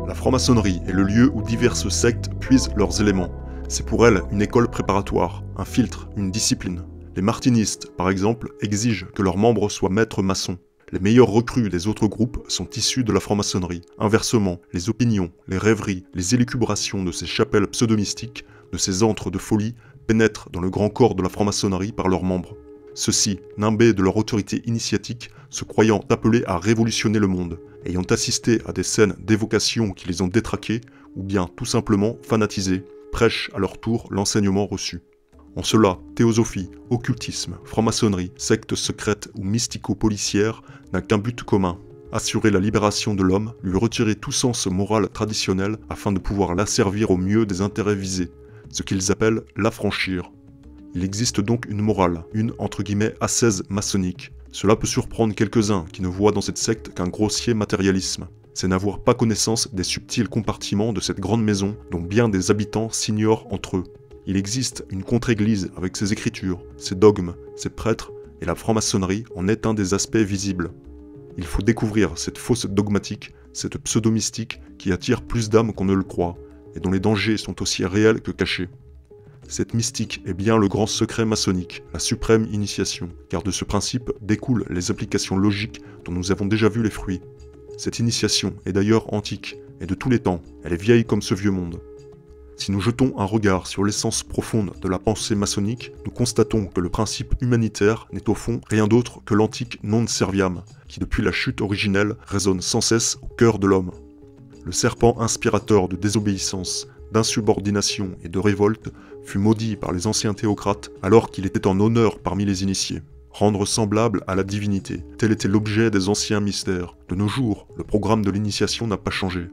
La franc-maçonnerie est le lieu où diverses sectes puisent leurs éléments. C'est pour elles une école préparatoire, un filtre, une discipline. Les martinistes, par exemple, exigent que leurs membres soient maîtres maçons. Les meilleurs recrues des autres groupes sont issus de la franc-maçonnerie. Inversement, les opinions, les rêveries, les élucubrations de ces chapelles pseudo-mystiques, de ces antres de folie, pénètrent dans le grand corps de la franc-maçonnerie par leurs membres. Ceux-ci, nimbés de leur autorité initiatique, se croyant appelés à révolutionner le monde, ayant assisté à des scènes d'évocation qui les ont détraqués, ou bien tout simplement fanatisés, prêchent à leur tour l'enseignement reçu. En cela, théosophie, occultisme, franc-maçonnerie, secte secrète ou mystico-policière n'a qu'un but commun, assurer la libération de l'homme, lui retirer tout sens moral traditionnel afin de pouvoir l'asservir au mieux des intérêts visés, ce qu'ils appellent l'affranchir. Il existe donc une morale, une entre guillemets ascèse maçonnique. Cela peut surprendre quelques-uns qui ne voient dans cette secte qu'un grossier matérialisme. C'est n'avoir pas connaissance des subtils compartiments de cette grande maison dont bien des habitants s'ignorent entre eux. Il existe une contre-église avec ses écritures, ses dogmes, ses prêtres, et la franc-maçonnerie en est un des aspects visibles. Il faut découvrir cette fausse dogmatique, cette pseudo-mystique qui attire plus d'âmes qu'on ne le croit, et dont les dangers sont aussi réels que cachés. Cette mystique est bien le grand secret maçonnique, la suprême initiation, car de ce principe découlent les applications logiques dont nous avons déjà vu les fruits. Cette initiation est d'ailleurs antique, et de tous les temps, elle est vieille comme ce vieux monde. Si nous jetons un regard sur l'essence profonde de la pensée maçonnique, nous constatons que le principe humanitaire n'est au fond rien d'autre que l'antique non serviam, qui depuis la chute originelle résonne sans cesse au cœur de l'homme. Le serpent inspirateur de désobéissance, d'insubordination et de révolte fut maudit par les anciens théocrates alors qu'il était en honneur parmi les initiés. Rendre semblable à la divinité, tel était l'objet des anciens mystères. De nos jours, le programme de l'initiation n'a pas changé.